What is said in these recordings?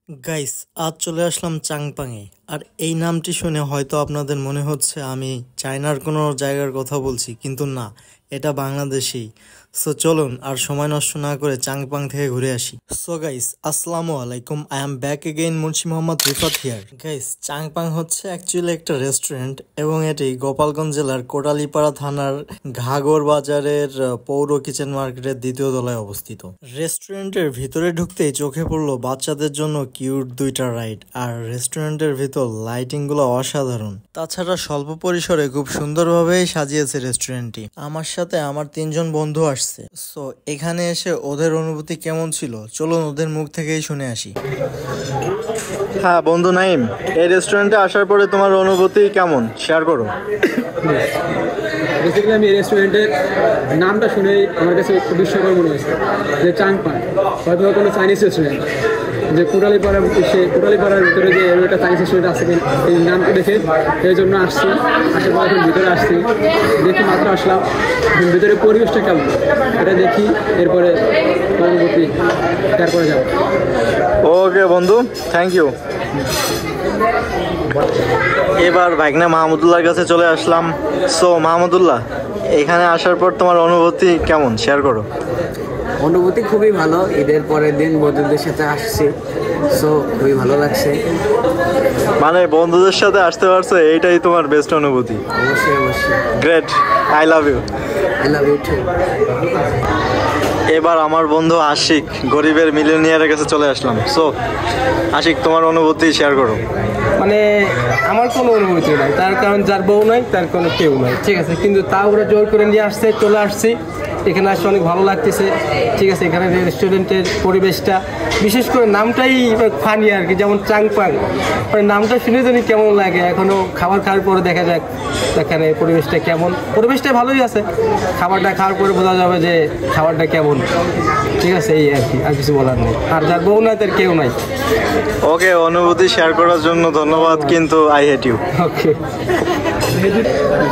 Guys, আজ চলে আসলাম চাংপাংয়ে। আর এই নামটি শুনে হয়তো আপনাদের মনে হচ্ছে আমি চায়নার কোনো জায়গার কথা বলছি, কিন্তু না, এটা বাংলাদেশেই। সো চলুন আর সময় নষ্ট না করে চাংপাং থেকে ঘুরে আসি। সো গাইস, আসসালামু আলাইকুম, I am back again Munshi Mohammad Rifat here. Guys, Changpang হচ্ছে অ্যাকচুয়ালি একটা রেস্টুরেন্ট এবং এটি গোপালগঞ্জ জেলার কোটালীপাড়া থানার ঘাগর বাজারের পৌর কিচেন মার্কেটের দ্বিতীয় তলায় অবস্থিত। রেস্টুরেন্টের ভিতরে ঢুকতেই চোখে পড়লো বাচ্চাদের জন্য কিউট দুইটা রাইড, আর রেস্টুরেন্টের ভিতর লাইটিং গুলো অসাধারণ। তাছাড়া স্বল্প পরিসরে খুব সুন্দরভাবেই সাজিয়েছে রেস্টুরেন্টটি। আমার সাথে আমার 3জন বন্ধু আসছে। সো এখানে এসে ওদের অনুভূতি কেমন ছিল চলুন ওদের মুখ থেকেই শুনে আসি। হ্যাঁ বন্ধু নাইম, এই রেস্টুরেন্টে আসার পরে তোমার অনুভূতি কেমন শেয়ার করো। বেসিক্যালি আমি এই রেস্টুরেন্টের নামটা শুনেই আমার কাছে একটু বিস্ময়কর মনে হয়েছে যে চাংপাং হয়তো কোনো চাইনিজ রেস্টুরেন্ট, যে কোটালীপাড়ার ভিতরে যে একটা চাইনিজ রেস্টুরেন্ট আছে এই নামটা দেখে এই জন্য আসছি। আসার পর এখন ভিতরে আসছি, দেখি মাত্র আসলাম, ভিতরে পরিবেশটা কেমন এটা দেখি, এরপরে অনুভূতি শেয়ার করে যাবো। ওকে বন্ধু, থ্যাংক ইউ। এবার ভাইগনা মাহমুদুল্লাহর কাছে চলে আসলাম। সো মাহমুদুল্লাহ, এখানে আসার পর তোমার অনুভূতি কেমন শেয়ার করো। অনুভূতি খুবই ভালো, ঈদের পরের দিন বন্ধুদের সাথে আসছি, সো খুবই ভালো লাগছে। মানে বন্ধুদের সাথে আসতে পারছো, এইটাই তোমার বেস্ট অনুভূতি। অবশ্যই অবশ্যই। Great, I love you. I love you too. এবার আমার বন্ধু আশিক, গরিবের মিলিয়নিয়ারের কাছে চলে আসলাম। সো আশিক, তোমার অনুভূতি শেয়ার করো। মানে আমার কোনো অনুভূতি নাই, তার কারণ যার বউ নাই তার কোনো কেউ নাই, ঠিক আছে, কিন্তু তাও ওরা জোর করে নিয়ে আসছে, চলে আসছি, এখানে আসতে অনেক ভালো লাগতেছে, ঠিক আছে। এখানে রেস্টুরেন্টের পরিবেশটা, বিশেষ করে নামটাই ফানি আর কি, যেমন চাংপাং, মানে নামটা শুনে জানি কেমন লাগে। এখনও খাবার খাওয়ার পরে দেখা যাক এখানে পরিবেশটা কেমন। পরিবেশটা ভালোই আছে, খাবারটা খাওয়ার পরে বোঝা যাবে যে খাবারটা কেমন, ঠিক আছে, এই আর কি, আর কিছু বলার নেই। আর যার বউ নাই তার কেউ নাই। ওকে, অনুভূতি শেয়ার করার জন্য ধন্যবাদ, কিন্তু I hate you. Okay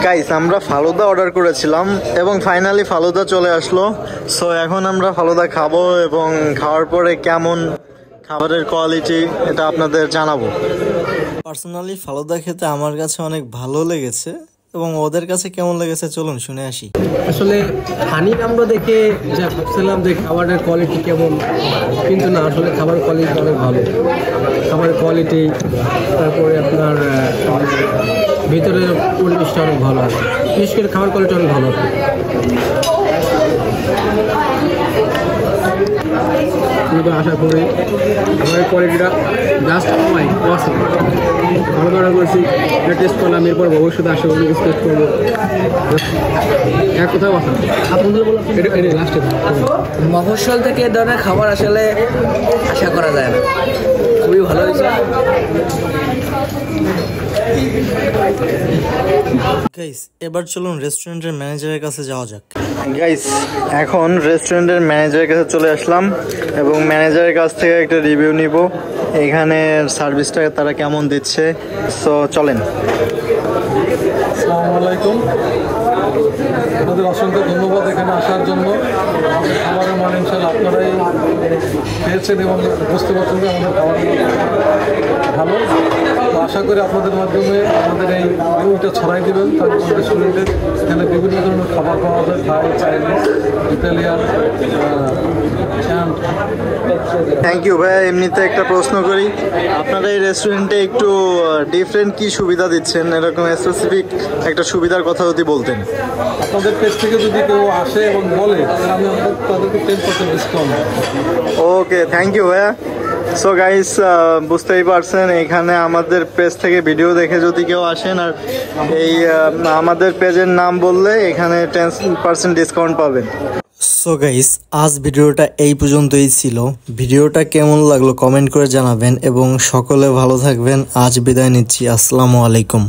guys, আমরা ফালুদা অর্ডার করেছিলাম এবং ফাইনালি ফালুদা চলে আসলো। সো এখন আমরা ফালুদা খাবো এবং খাওয়ার পরে কেমন খাবারের কোয়ালিটি এটা আপনাদের জানাবো। পার্সোনালি ফালুদা খেতে আমার কাছে অনেক ভালো লেগেছে এবং ওদের কাছে কেমন লেগেছে চলুন শুনে আসি। আসলে হানি আমরা দেখে যা ভাবছিলাম যে খাবারের কোয়ালিটি কেমন, কিন্তু না, আসলে খাবারের কোয়ালিটি অনেক ভালো। খাবারের কোয়ালিটি, তারপরে আপনার ভিতরের পরিবেশটা অনেক ভালো আছে, বিশেষ করে খাবার কোয়ালিটি অনেক ভালো আছে। আশা করি খাবারের কোয়ালিটিটা জাস্ট ভালো অর্ডার করেছি, এটা টেস্ট করলাম, এরপর ভবিষ্যতে আশা করি টেস্ট করবো। এক কোথাও আসা আপনাদের এটা লাস্টে মফস্বল থেকে এ ধরনের খাবার আসলে আশা করা যায় না, খুবই ভালো হয়েছে। গাইস, এবার চলুন রেস্টুরেন্টের ম্যানেজারের কাছে যাওয়া যাক। গাইস, এখন রেস্টুরেন্টের ম্যানেজারের কাছে চলে আসলাম এবং ম্যানেজারের কাছ থেকে একটা রিভিউ নিব, এখানে সার্ভিসটা তারা কেমন দিচ্ছে। সো চলেন। আসসালামু আলাইকুম, আপনাদের অসংখ্য ধন্যবাদ এখানে আসার জন্য। খাবারের মান ইনশাল্লাহ আপনারাই খেয়েছেন এবং বুঝতে পারছেন যে আমাদের খাবার ভালো। তো আশা করি আপনাদের মাধ্যমে আমাদের এই রিভিউটা ছড়াই দেবেন। তারপর রেস্টুরেন্টের এখানে বিভিন্ন ধরনের খাবার পাওয়া যায়, থাই, চাইনিজ, ইটালিয়ান। থ্যাংক ইউ ভাইয়া। এমনিতে একটা প্রশ্ন করি, আপনারা এই রেস্টুরেন্টে একটু ডিফারেন্ট কি সুবিধা দিচ্ছেন, এরকম স্পেসিফিক একটা সুবিধার কথা যদি বলতেন। আপনাদের পেজ থেকে যদি কেউ আসে এবং বলে তাহলে আমি তাদেরকে 10% ডিসকাউন্ট। ওকে, থ্যাংক ইউ ভাইয়া। সো গাইস, বুঝতেই পারছেন এখানে আমাদের পেজ থেকে ভিডিও দেখে যদি কেউ আসেন আর এই আমাদের পেজের নাম বললে এখানে 10% ডিসকাউন্ট পাবেন। সো গাইস, আজ ভিডিওটা এই পর্যন্তই ছিল। ভিডিওটা কেমন লাগলো কমেন্ট করে জানাবেন এবং সকলে ভালো থাকবেন। আজ বিদায় নিচ্ছি, আসসালামু আলাইকুম।